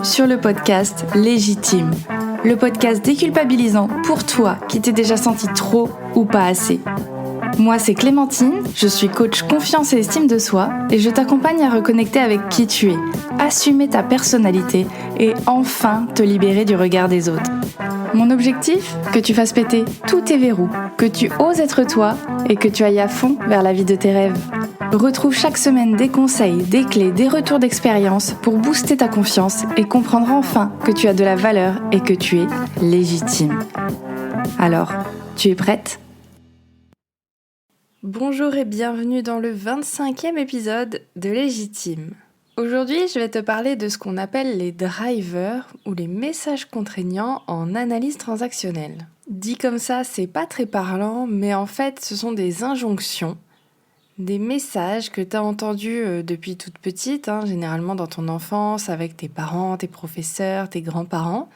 sur le podcast Légitime, le podcast déculpabilisant pour toi qui t'es déjà senti trop ou pas assez. Moi, c'est Clémentine, je suis coach confiance et estime de soi et je t'accompagne à reconnecter avec qui tu es, assumer ta personnalité et enfin te libérer du regard des autres. Mon objectif, que tu fasses péter tous tes verrous, que tu oses être toi et que tu ailles à fond vers la vie de tes rêves. Retrouve chaque semaine des conseils, des clés, des retours d'expérience pour booster ta confiance et comprendre enfin que tu as de la valeur et que tu es légitime. Alors, tu es prête ? Bonjour et bienvenue dans le 25e épisode de Légitime. Aujourd'hui, je vais te parler de ce qu'on appelle les drivers ou les messages contraignants en analyse transactionnelle. Dit comme ça, c'est pas très parlant, mais en fait, ce sont des injonctions, des messages que tu as entendus depuis toute petite, généralement dans ton enfance, avec tes parents, tes professeurs, tes grands-parents,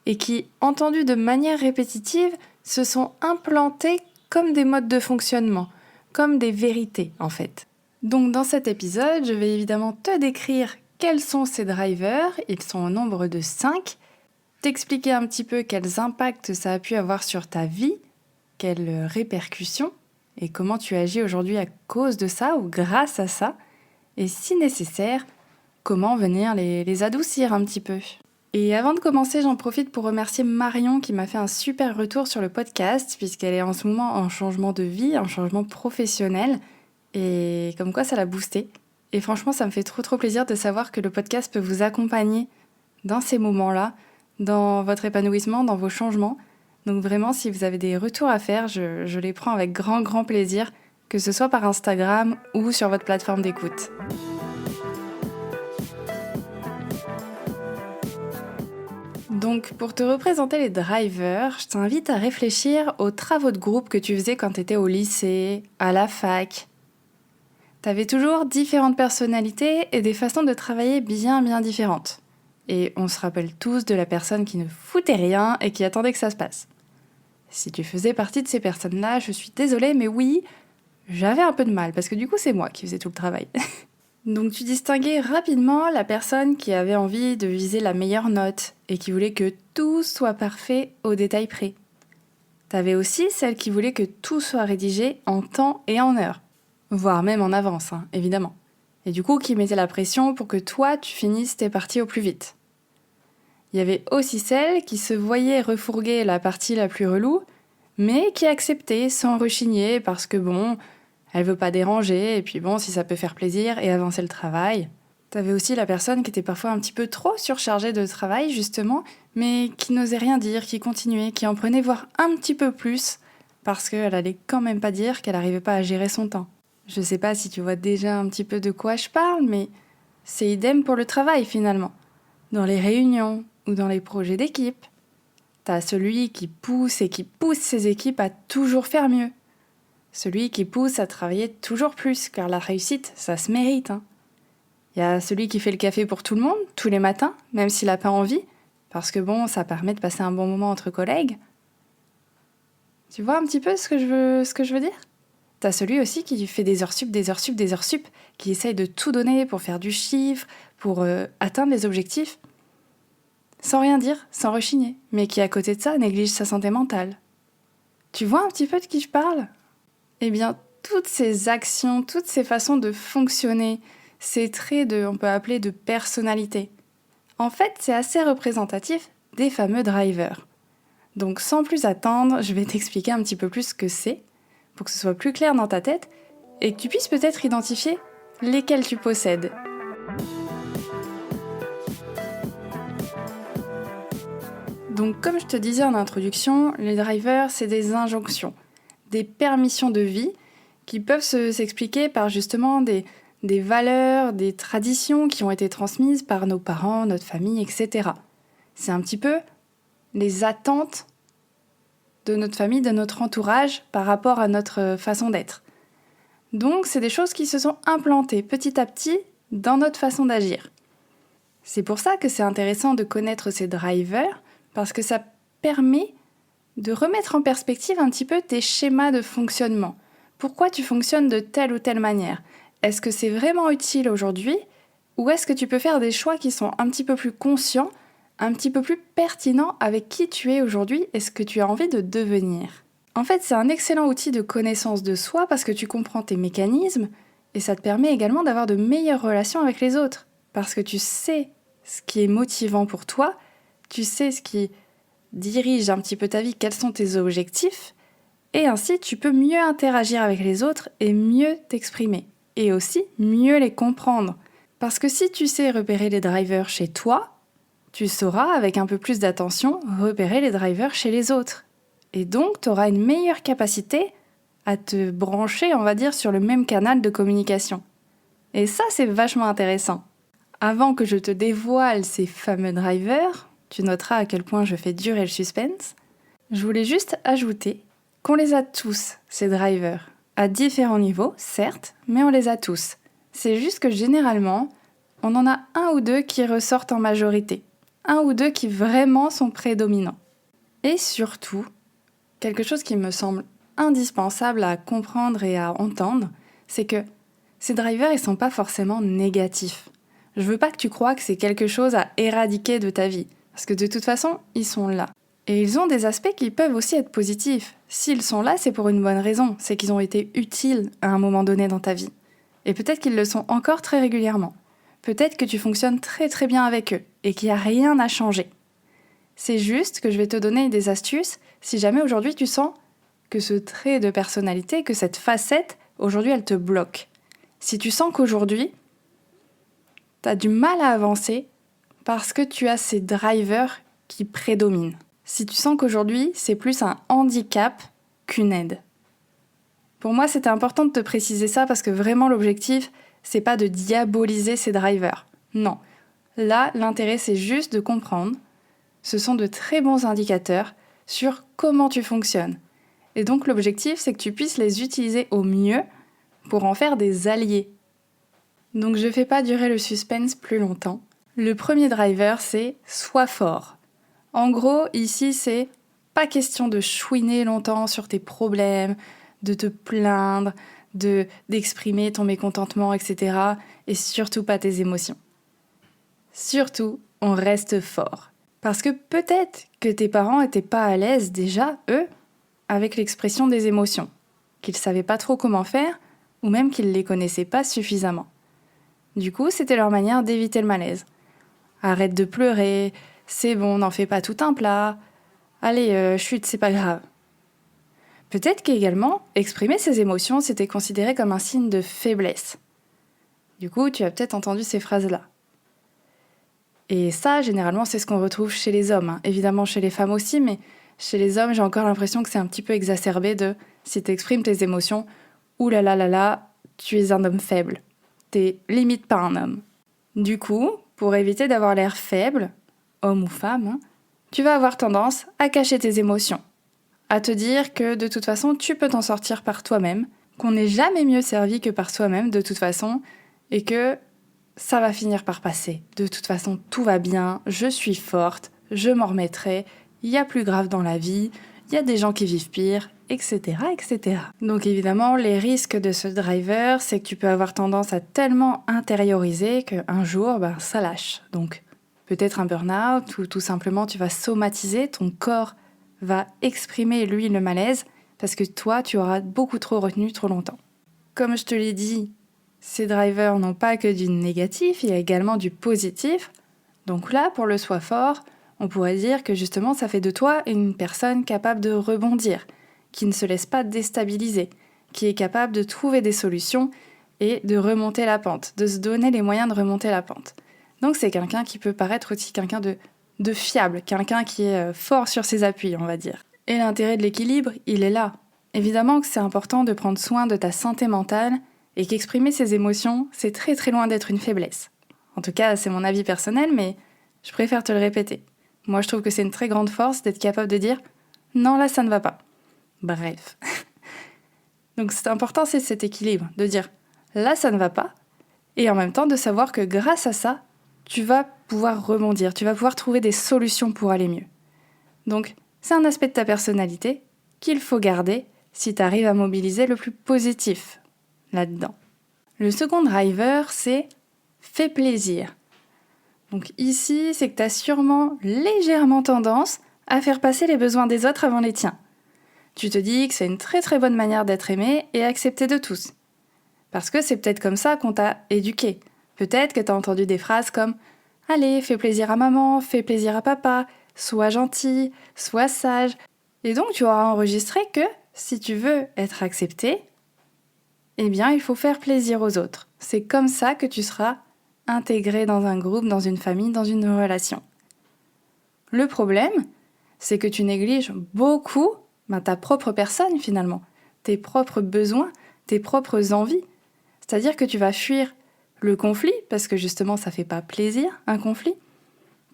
et qui, entendus de manière répétitive, se sont implantés comme des modes de fonctionnement, comme des vérités en fait. Donc dans cet épisode, je vais évidemment te décrire quels sont ces drivers, ils sont au nombre de 5, t'expliquer un petit peu quels impacts ça a pu avoir sur ta vie, quelles répercussions, et comment tu agis aujourd'hui à cause de ça ou grâce à ça, et si nécessaire, comment venir les adoucir un petit peu. Et avant de commencer, j'en profite pour remercier Marion qui m'a fait un super retour sur le podcast, puisqu'elle est en ce moment en changement de vie, en changement professionnel, et comme quoi ça l'a boosté. Et franchement, ça me fait trop plaisir de savoir que le podcast peut vous accompagner dans ces moments-là, dans votre épanouissement, dans vos changements. Donc vraiment, si vous avez des retours à faire, je les prends avec grand plaisir, que ce soit par Instagram ou sur votre plateforme d'écoute. Donc, pour te représenter les drivers, je t'invite à réfléchir aux travaux de groupe que tu faisais quand tu étais au lycée, à la fac. Tu avais toujours différentes personnalités et des façons de travailler bien différentes. Et on se rappelle tous de la personne qui ne foutait rien et qui attendait que ça se passe. Si tu faisais partie de ces personnes-là, je suis désolée, mais oui, j'avais un peu de mal, parce que du coup, c'est moi qui faisais tout le travail. Donc tu distinguais rapidement la personne qui avait envie de viser la meilleure note et qui voulait que tout soit parfait au détail près. T'avais aussi celle qui voulait que tout soit rédigé en temps et en heure, voire même en avance, évidemment. Et du coup qui mettait la pression pour que toi tu finisses tes parties au plus vite. Il y avait aussi celle qui se voyait refourguer la partie la plus relou, mais qui acceptait sans rechigner parce que elle veut pas déranger, et puis si ça peut faire plaisir et avancer le travail. T'avais aussi la personne qui était parfois un petit peu trop surchargée de travail, justement, mais qui n'osait rien dire, qui continuait, qui en prenait voire un petit peu plus, parce qu'elle allait quand même pas dire qu'elle n'arrivait pas à gérer son temps. Je sais pas si tu vois déjà un petit peu de quoi je parle, mais c'est idem pour le travail finalement. Dans les réunions ou dans les projets d'équipe, t'as celui qui pousse ses équipes à toujours faire mieux. Celui qui pousse à travailler toujours plus, car la réussite, ça se mérite. Il y a celui qui fait le café pour tout le monde, tous les matins, même s'il n'a pas envie, parce que ça permet de passer un bon moment entre collègues. Tu vois un petit peu ce que je veux dire ? T'as celui aussi qui fait des heures sup, qui essaye de tout donner pour faire du chiffre, pour atteindre les objectifs, sans rien dire, sans rechigner, mais qui à côté de ça néglige sa santé mentale. Tu vois un petit peu de qui je parle ? Eh bien, toutes ces actions, toutes ces façons de fonctionner, ces traits on peut appeler de personnalité, en fait, c'est assez représentatif des fameux drivers. Donc, sans plus attendre, je vais t'expliquer un petit peu plus ce que c'est, pour que ce soit plus clair dans ta tête, et que tu puisses peut-être identifier lesquels tu possèdes. Donc, comme je te disais en introduction, les drivers, c'est des injonctions, des permissions de vie qui peuvent s'expliquer par justement des valeurs, des traditions qui ont été transmises par nos parents, notre famille, etc. C'est un petit peu les attentes de notre famille, de notre entourage par rapport à notre façon d'être. Donc, c'est des choses qui se sont implantées petit à petit dans notre façon d'agir. C'est pour ça que c'est intéressant de connaître ces drivers, parce que ça permet de remettre en perspective un petit peu tes schémas de fonctionnement. Pourquoi tu fonctionnes de telle ou telle manière ? Est-ce que c'est vraiment utile aujourd'hui ? Ou est-ce que tu peux faire des choix qui sont un petit peu plus conscients, un petit peu plus pertinents avec qui tu es aujourd'hui et ce que tu as envie de devenir? En fait, c'est un excellent outil de connaissance de soi parce que tu comprends tes mécanismes et ça te permet également d'avoir de meilleures relations avec les autres. Parce que tu sais ce qui est motivant pour toi, tu sais ce qui dirige un petit peu ta vie, quels sont tes objectifs, et ainsi tu peux mieux interagir avec les autres et mieux t'exprimer. Et aussi mieux les comprendre. Parce que si tu sais repérer les drivers chez toi, tu sauras, avec un peu plus d'attention, repérer les drivers chez les autres. Et donc, tu auras une meilleure capacité à te brancher, on va dire, sur le même canal de communication. Et ça, c'est vachement intéressant. Avant que je te dévoile ces fameux drivers, tu noteras à quel point je fais durer le suspense, je voulais juste ajouter qu'on les a tous, ces drivers. À différents niveaux, certes, mais on les a tous. C'est juste que généralement, on en a un ou deux qui ressortent en majorité. Un ou deux qui vraiment sont prédominants. Et surtout, quelque chose qui me semble indispensable à comprendre et à entendre, c'est que ces drivers, ils sont pas forcément négatifs. Je veux pas que tu crois que c'est quelque chose à éradiquer de ta vie, parce que de toute façon, ils sont là. Et ils ont des aspects qui peuvent aussi être positifs. S'ils sont là, c'est pour une bonne raison, c'est qu'ils ont été utiles à un moment donné dans ta vie. Et peut-être qu'ils le sont encore très régulièrement. Peut-être que tu fonctionnes très très bien avec eux, et qu'il n'y a rien à changer. C'est juste que je vais te donner des astuces si jamais aujourd'hui tu sens que ce trait de personnalité, que cette facette, aujourd'hui elle te bloque. Si tu sens qu'aujourd'hui, tu as du mal à avancer parce que tu as ces drivers qui prédominent. Si tu sens qu'aujourd'hui, c'est plus un handicap qu'une aide. Pour moi, c'était important de te préciser ça parce que vraiment l'objectif, c'est pas de diaboliser ces drivers. Non. Là, l'intérêt, c'est juste de comprendre. Ce sont de très bons indicateurs sur comment tu fonctionnes. Et donc l'objectif, c'est que tu puisses les utiliser au mieux pour en faire des alliés. Donc je fais pas durer le suspense plus longtemps. Le premier driver, c'est « sois fort ». En gros, ici, c'est pas question de chouiner longtemps sur tes problèmes, de te plaindre, d'exprimer ton mécontentement, etc. Et surtout pas tes émotions. Surtout, on reste fort. Parce que peut-être que tes parents étaient pas à l'aise déjà, eux, avec l'expression des émotions, qu'ils savaient pas trop comment faire, ou même qu'ils les connaissaient pas suffisamment. Du coup, c'était leur manière d'éviter le malaise. Arrête de pleurer, c'est bon, n'en fais pas tout un plat. Allez, chute, c'est pas grave. Peut-être qu'également, exprimer ses émotions, c'était considéré comme un signe de faiblesse. Du coup, tu as peut-être entendu ces phrases-là. Et ça, généralement, c'est ce qu'on retrouve chez les hommes. Hein. Évidemment, chez les femmes aussi, mais chez les hommes, j'ai encore l'impression que c'est un petit peu exacerbé de si tu exprimes tes émotions, oulala, tu es un homme faible. T'es limite pas un homme. Du coup, pour éviter d'avoir l'air faible, homme ou femme, hein, tu vas avoir tendance à cacher tes émotions. À te dire que de toute façon, tu peux t'en sortir par toi-même, qu'on n'est jamais mieux servi que par soi-même de toute façon, et que ça va finir par passer. De toute façon, tout va bien, je suis forte, je m'en remettrai, il y a plus grave dans la vie, il y a des gens qui vivent pire, etc., etc. Donc évidemment, les risques de ce driver, c'est que tu peux avoir tendance à tellement intérioriser qu'un jour, ça lâche. Donc peut-être un burn-out ou tout simplement tu vas somatiser, ton corps va exprimer lui le malaise parce que toi, tu auras beaucoup trop retenu trop longtemps. Comme je te l'ai dit, ces drivers n'ont pas que du négatif, il y a également du positif. Donc là, pour le soi fort, on pourrait dire que justement ça fait de toi une personne capable de rebondir, qui ne se laisse pas déstabiliser, qui est capable de trouver des solutions et de remonter la pente, de se donner les moyens de remonter la pente. Donc c'est quelqu'un qui peut paraître aussi quelqu'un de fiable, quelqu'un qui est fort sur ses appuis, on va dire. Et l'intérêt de l'équilibre, il est là. Évidemment que c'est important de prendre soin de ta santé mentale et qu'exprimer ses émotions, c'est très très loin d'être une faiblesse. En tout cas, c'est mon avis personnel, mais je préfère te le répéter. Moi, je trouve que c'est une très grande force d'être capable de dire « Non, là, ça ne va pas ». Bref. Donc, c'est important, c'est cet équilibre, de dire « Là, ça ne va pas », et en même temps de savoir que grâce à ça, tu vas pouvoir rebondir, tu vas pouvoir trouver des solutions pour aller mieux. Donc, c'est un aspect de ta personnalité qu'il faut garder si tu arrives à mobiliser le plus positif là-dedans. Le second driver, c'est fais plaisir. Donc ici, c'est que tu as sûrement légèrement tendance à faire passer les besoins des autres avant les tiens. Tu te dis que c'est une très très bonne manière d'être aimé et accepté de tous. Parce que c'est peut-être comme ça qu'on t'a éduqué. Peut-être que tu as entendu des phrases comme « Allez, fais plaisir à maman, fais plaisir à papa, sois gentil, sois sage ». Et donc tu auras enregistré que si tu veux être accepté, eh bien il faut faire plaisir aux autres. C'est comme ça que tu seras intégré dans un groupe, dans une famille, dans une relation. Le problème, c'est que tu négliges beaucoup ta propre personne finalement, tes propres besoins, tes propres envies. C'est-à-dire que tu vas fuir le conflit, parce que justement ça fait pas plaisir, un conflit.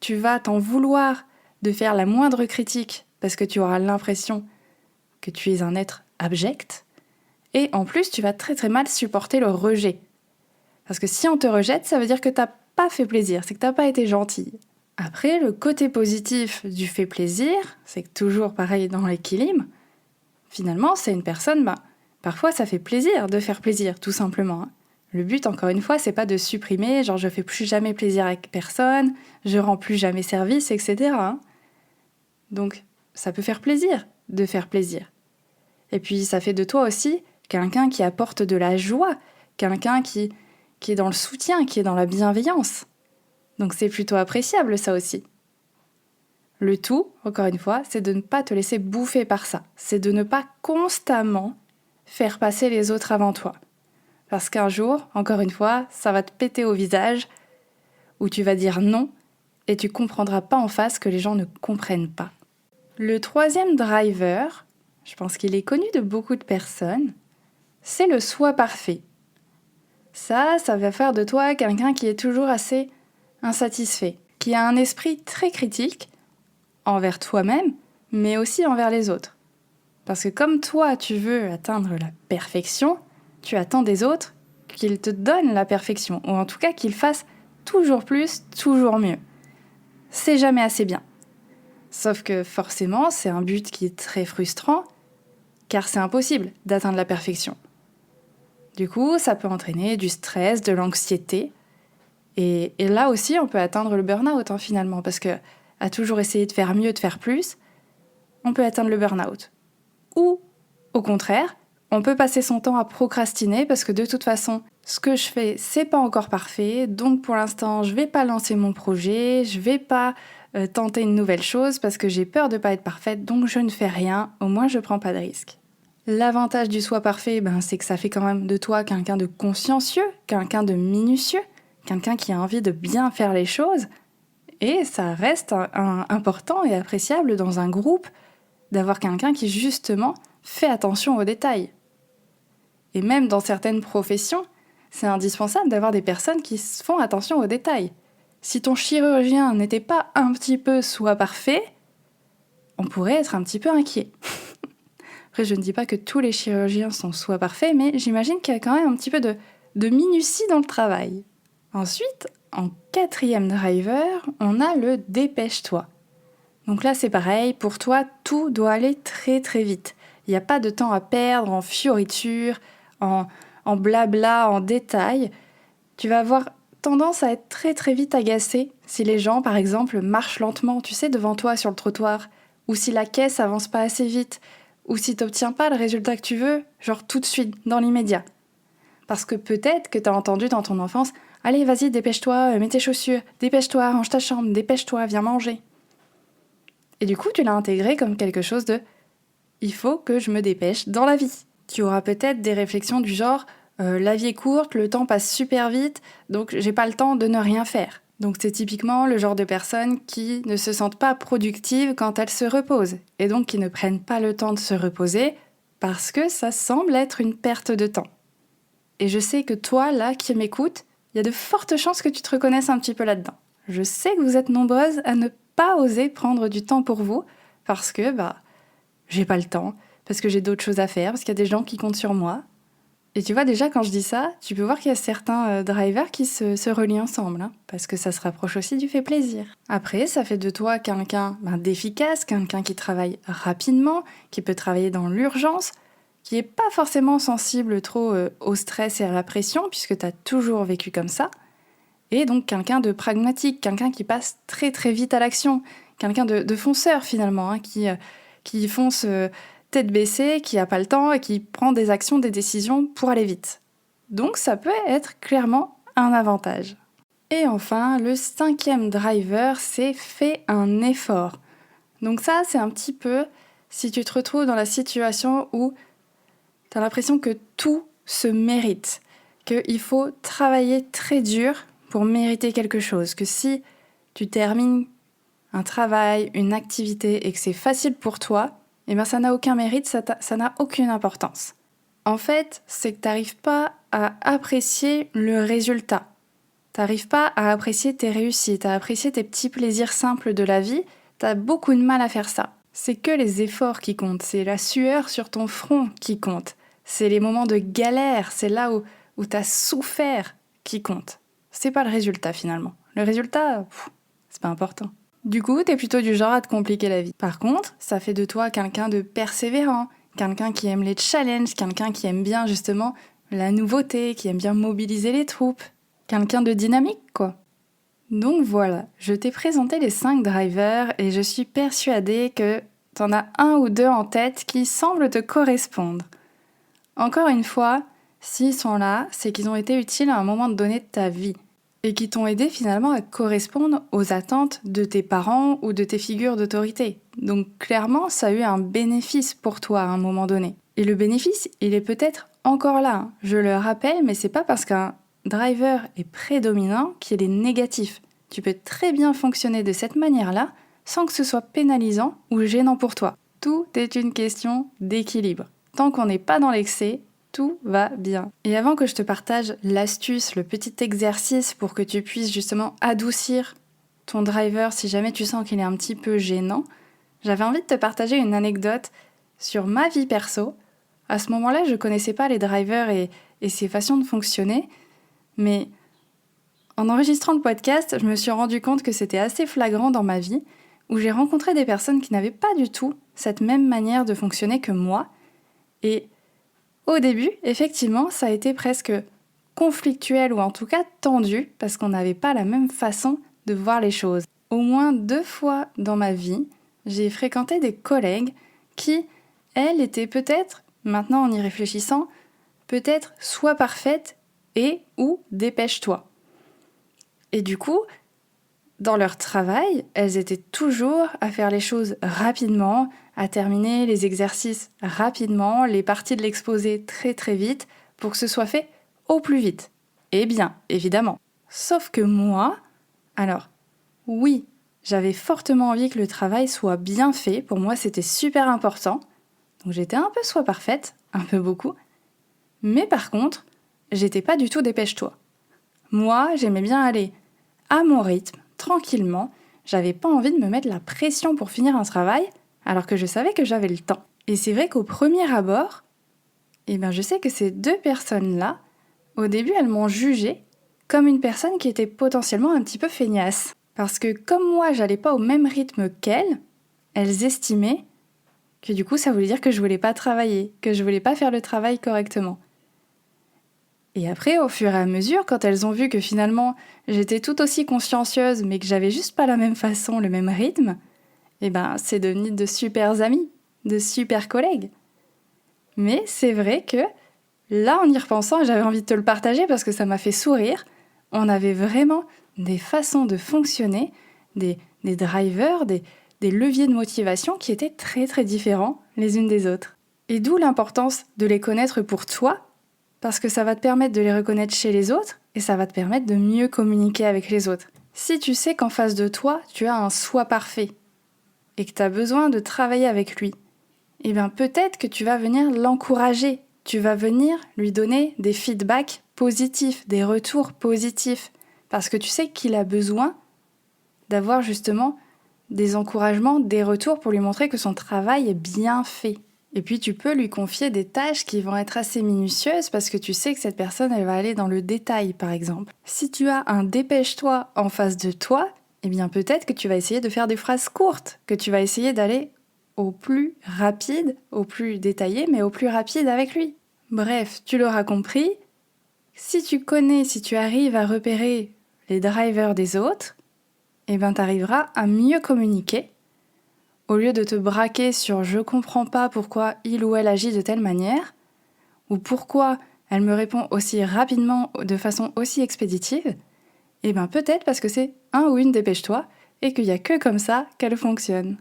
Tu vas t'en vouloir de faire la moindre critique, parce que tu auras l'impression que tu es un être abject. Et en plus, tu vas très très mal supporter le rejet. Parce que si on te rejette, ça veut dire que t'as pas fait plaisir, c'est que t'as pas été gentille. Après, le côté positif du fait plaisir, c'est que toujours pareil dans l'équilibre, finalement, c'est une personne, parfois ça fait plaisir de faire plaisir, tout simplement. Le but, encore une fois, c'est pas de supprimer, genre je fais plus jamais plaisir à personne, je rends plus jamais service, etc. Donc, ça peut faire plaisir de faire plaisir. Et puis, ça fait de toi aussi quelqu'un qui apporte de la joie, quelqu'un qui est dans le soutien, qui est dans la bienveillance. Donc c'est plutôt appréciable ça aussi. Le tout, encore une fois, c'est de ne pas te laisser bouffer par ça. C'est de ne pas constamment faire passer les autres avant toi. Parce qu'un jour, encore une fois, ça va te péter au visage, où tu vas dire non, et tu comprendras pas en face que les gens ne comprennent pas. Le troisième driver, je pense qu'il est connu de beaucoup de personnes, c'est le soi parfait. Ça va faire de toi quelqu'un qui est toujours assez insatisfait, qui a un esprit très critique envers toi-même, mais aussi envers les autres. Parce que comme toi, tu veux atteindre la perfection, tu attends des autres qu'ils te donnent la perfection, ou en tout cas qu'ils fassent toujours plus, toujours mieux. C'est jamais assez bien. Sauf que forcément, c'est un but qui est très frustrant, car c'est impossible d'atteindre la perfection. Du coup, ça peut entraîner du stress, de l'anxiété. Et là aussi, on peut atteindre le burn-out finalement, parce que à toujours essayer de faire mieux, de faire plus, on peut atteindre le burn-out. Ou, au contraire, on peut passer son temps à procrastiner, parce que de toute façon, ce que je fais, c'est pas encore parfait, donc pour l'instant, je vais pas lancer mon projet, je vais pas tenter une nouvelle chose, parce que j'ai peur de pas être parfaite, donc je ne fais rien, au moins je prends pas de risque. L'avantage du soi parfait, c'est que ça fait quand même de toi quelqu'un de consciencieux, quelqu'un de minutieux, quelqu'un qui a envie de bien faire les choses. Et ça reste important et appréciable dans un groupe d'avoir quelqu'un qui justement fait attention aux détails. Et même dans certaines professions, c'est indispensable d'avoir des personnes qui font attention aux détails. Si ton chirurgien n'était pas un petit peu soi parfait, on pourrait être un petit peu inquiet. Après, je ne dis pas que tous les chirurgiens sont soit parfaits, mais j'imagine qu'il y a quand même un petit peu de minutie dans le travail. Ensuite, en quatrième driver, on a le dépêche-toi. Donc là, c'est pareil, pour toi, tout doit aller très très vite. Il n'y a pas de temps à perdre en fioritures, en blabla, en détails. Tu vas avoir tendance à être très très vite agacé si les gens, par exemple, marchent lentement, tu sais, devant toi sur le trottoir, ou si la caisse avance pas assez vite, ou si t'obtiens pas le résultat que tu veux, genre tout de suite, dans l'immédiat. Parce que peut-être que t'as entendu dans ton enfance « Allez, vas-y, dépêche-toi, mets tes chaussures, dépêche-toi, range ta chambre, dépêche-toi, viens manger. » Et du coup, tu l'as intégré comme quelque chose de « Il faut que je me dépêche dans la vie. » Tu auras peut-être des réflexions du genre « La vie est courte, le temps passe super vite, donc j'ai pas le temps de ne rien faire. » Donc c'est typiquement le genre de personnes qui ne se sentent pas productives quand elles se reposent, et donc qui ne prennent pas le temps de se reposer parce que ça semble être une perte de temps. Et je sais que toi, là, qui m'écoutes, il y a de fortes chances que tu te reconnaisses un petit peu là-dedans. Je sais que vous êtes nombreuses à ne pas oser prendre du temps pour vous parce que, j'ai pas le temps, parce que j'ai d'autres choses à faire, parce qu'il y a des gens qui comptent sur moi. Et tu vois, déjà, quand je dis ça, tu peux voir qu'il y a certains drivers qui se relient ensemble, parce que ça se rapproche aussi du fait plaisir. Après, ça fait de toi quelqu'un d'efficace, quelqu'un qui travaille rapidement, qui peut travailler dans l'urgence, qui n'est pas forcément sensible trop au stress et à la pression, puisque tu as toujours vécu comme ça. Et donc quelqu'un de pragmatique, quelqu'un qui passe très très vite à l'action, quelqu'un de fonceur finalement, hein, qui fonce tête baissée, qui n'a pas le temps et qui prend des actions, des décisions pour aller vite. Donc ça peut être clairement un avantage. Et enfin, le 5e driver, c'est fais un effort. Donc ça, c'est un petit peu si tu te retrouves dans la situation où tu as l'impression que tout se mérite, qu'il faut travailler très dur pour mériter quelque chose, que si tu termines un travail, une activité et que c'est facile pour toi, eh bien ça n'a aucun mérite, ça n'a aucune importance. En fait, c'est que tu n'arrives pas à apprécier le résultat. Tu n'arrives pas à apprécier tes réussites, à apprécier tes petits plaisirs simples de la vie. Tu as beaucoup de mal à faire ça. C'est que les efforts qui comptent, c'est la sueur sur ton front qui compte. C'est les moments de galère, c'est là où tu as souffert qui compte. C'est pas le résultat finalement. Le résultat, c'est pas important. Du coup, t'es plutôt du genre à te compliquer la vie. Par contre, ça fait de toi quelqu'un de persévérant, quelqu'un qui aime les challenges, quelqu'un qui aime bien justement la nouveauté, qui aime bien mobiliser les troupes. Quelqu'un de dynamique, quoi. Donc voilà, je t'ai présenté les 5 drivers et je suis persuadée que t'en as un ou deux en tête qui semblent te correspondre. Encore une fois, s'ils sont là, c'est qu'ils ont été utiles à un moment donné de ta vie et qui t'ont aidé finalement à correspondre aux attentes de tes parents ou de tes figures d'autorité. Donc clairement, ça a eu un bénéfice pour toi à un moment donné. Et le bénéfice, il est peut-être encore là, hein. Je le rappelle, mais c'est pas parce qu'un driver est prédominant qu'il est négatif. Tu peux très bien fonctionner de cette manière-là sans que ce soit pénalisant ou gênant pour toi. Tout est une question d'équilibre. Tant qu'on n'est pas dans l'excès, tout va bien. Et avant que je te partage l'astuce, le petit exercice pour que tu puisses justement adoucir ton driver si jamais tu sens qu'il est un petit peu gênant, j'avais envie de te partager une anecdote sur ma vie perso. À ce moment-là, je ne connaissais pas les drivers et ses façons de fonctionner, mais en enregistrant le podcast, je me suis rendu compte que c'était assez flagrant dans ma vie, où j'ai rencontré des personnes qui n'avaient pas du tout cette même manière de fonctionner que moi. Et au début, effectivement, ça a été presque conflictuel ou en tout cas tendu, parce qu'on n'avait pas la même façon de voir les choses. Au moins 2 fois dans ma vie, j'ai fréquenté des collègues qui, elles, étaient peut-être, maintenant en y réfléchissant, peut-être soit parfaites et ou dépêche-toi. Et du coup, dans leur travail, elles étaient toujours à faire les choses rapidement, à terminer les exercices rapidement, les parties de l'exposé très très vite, pour que ce soit fait au plus vite. Et bien, évidemment. Sauf que moi, alors, oui, j'avais fortement envie que le travail soit bien fait, pour moi c'était super important, donc j'étais un peu soit parfaite, un peu beaucoup, mais par contre, j'étais pas du tout dépêche-toi. Moi, j'aimais bien aller à mon rythme, tranquillement, j'avais pas envie de me mettre la pression pour finir un travail, alors que je savais que j'avais le temps. Et c'est vrai qu'au premier abord, je sais que ces 2 personnes-là, au début, elles m'ont jugée comme une personne qui était potentiellement un petit peu feignasse. Parce que comme moi, j'allais pas au même rythme qu'elles, elles estimaient que du coup, ça voulait dire que je voulais pas travailler, que je voulais pas faire le travail correctement. Et après, au fur et à mesure, quand elles ont vu que finalement j'étais tout aussi consciencieuse, mais que j'avais juste pas la même façon, le même rythme, c'est devenu de super amis, de super collègues. Mais c'est vrai que là, en y repensant, j'avais envie de te le partager parce que ça m'a fait sourire. On avait vraiment des façons de fonctionner, des drivers, des leviers de motivation qui étaient très très différents les unes des autres. Et d'où l'importance de les connaître pour toi, parce que ça va te permettre de les reconnaître chez les autres et ça va te permettre de mieux communiquer avec les autres. Si tu sais qu'en face de toi, tu as un soi parfait et que tu as besoin de travailler avec lui, peut-être que tu vas venir l'encourager, tu vas venir lui donner des feedbacks positifs, des retours positifs, parce que tu sais qu'il a besoin d'avoir justement des encouragements, des retours pour lui montrer que son travail est bien fait. Et puis tu peux lui confier des tâches qui vont être assez minutieuses parce que tu sais que cette personne, elle va aller dans le détail, par exemple. Si tu as un dépêche-toi en face de toi, peut-être que tu vas essayer de faire des phrases courtes, que tu vas essayer d'aller au plus rapide, au plus détaillé, mais au plus rapide avec lui. Bref, tu l'auras compris, si tu connais, si tu arrives à repérer les drivers des autres, tu arriveras à mieux communiquer. Au lieu de te braquer sur « je comprends pas pourquoi il ou elle agit de telle manière » ou « pourquoi elle me répond aussi rapidement de façon aussi expéditive », peut-être parce que c'est un ou une dépêche-toi et qu'il n'y a que comme ça qu'elle fonctionne.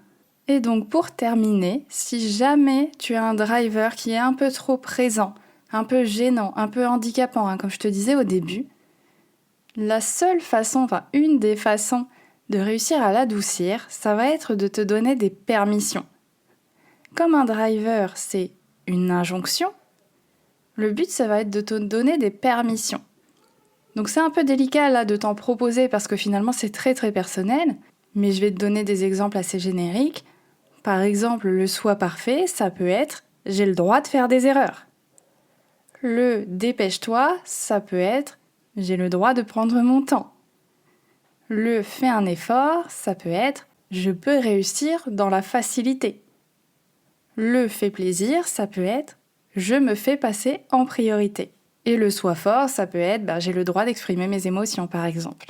Et donc pour terminer, si jamais tu as un driver qui est un peu trop présent, un peu gênant, un peu handicapant, comme je te disais au début, la seule façon, une des façons de réussir à l'adoucir, ça va être de te donner des permissions. Comme un driver, c'est une injonction, le but, ça va être de te donner des permissions. Donc c'est un peu délicat là de t'en proposer parce que finalement c'est très très personnel, mais je vais te donner des exemples assez génériques. Par exemple, le soit parfait, ça peut être « j'ai le droit de faire des erreurs ». Le « dépêche-toi », ça peut être « j'ai le droit de prendre mon temps ». Le « fais un effort », ça peut être « je peux réussir dans la facilité ». Le « fais plaisir », ça peut être « je me fais passer en priorité ». Et le « sois fort », ça peut être « j'ai le droit d'exprimer mes émotions » par exemple.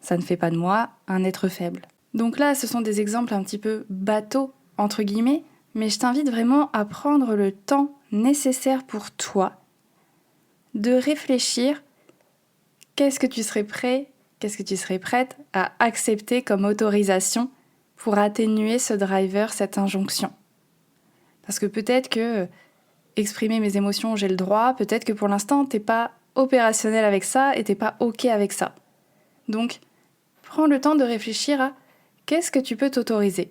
Ça ne fait pas de moi un être faible. Donc là, ce sont des exemples un petit peu bateaux, entre guillemets, mais je t'invite vraiment à prendre le temps nécessaire pour toi, de réfléchir qu'est-ce que tu serais prête à accepter comme autorisation pour atténuer ce driver, cette injonction. Parce que peut-être que exprimer mes émotions, j'ai le droit, peut-être que pour l'instant, t'es pas opérationnel avec ça et t'es pas OK avec ça. Donc, prends le temps de réfléchir à qu'est-ce que tu peux t'autoriser.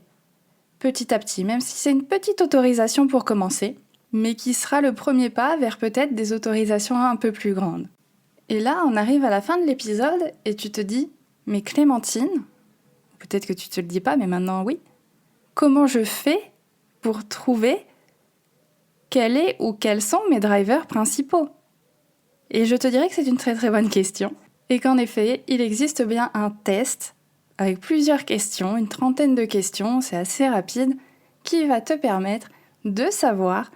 Petit à petit, même si c'est une petite autorisation pour commencer, mais qui sera le premier pas vers peut-être des autorisations un peu plus grandes. Et là, on arrive à la fin de l'épisode et tu te dis « Mais Clémentine, peut-être que tu te le dis pas, mais maintenant oui, comment je fais pour trouver quel est ou quels sont mes drivers principaux ?» Et je te dirais que c'est une très très bonne question et qu'en effet, il existe bien un test avec plusieurs questions, une trentaine de questions, c'est assez rapide, qui va te permettre de savoir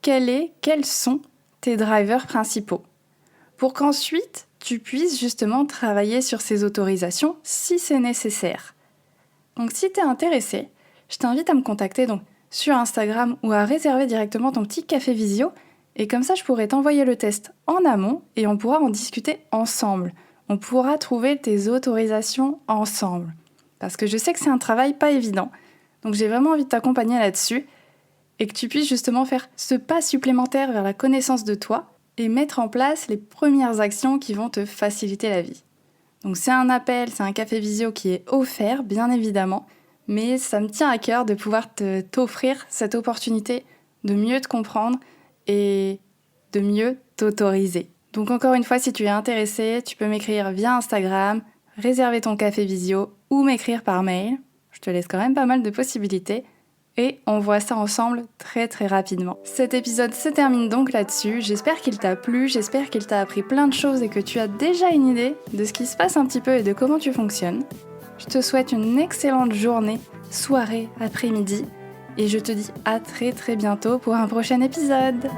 quels sont tes drivers principaux. Pour qu'ensuite, tu puisses justement travailler sur ces autorisations si c'est nécessaire. Donc si tu es intéressé, je t'invite à me contacter donc sur Instagram ou à réserver directement ton petit café visio et comme ça je pourrai t'envoyer le test en amont et on pourra en discuter ensemble. On pourra trouver tes autorisations ensemble. Parce que je sais que c'est un travail pas évident. Donc j'ai vraiment envie de t'accompagner là-dessus et que tu puisses justement faire ce pas supplémentaire vers la connaissance de toi et mettre en place les premières actions qui vont te faciliter la vie. Donc c'est un appel, c'est un café visio qui est offert, bien évidemment, mais ça me tient à cœur de pouvoir t'offrir cette opportunité de mieux te comprendre et de mieux t'autoriser. Donc encore une fois, si tu es intéressé, tu peux m'écrire via Instagram, réserver ton café visio ou m'écrire par mail. Je te laisse quand même pas mal de possibilités et on voit ça ensemble très très rapidement. Cet épisode se termine donc là-dessus. J'espère qu'il t'a plu, j'espère qu'il t'a appris plein de choses et que tu as déjà une idée de ce qui se passe un petit peu et de comment tu fonctionnes. Je te souhaite une excellente journée, soirée, après-midi et je te dis à très très bientôt pour un prochain épisode.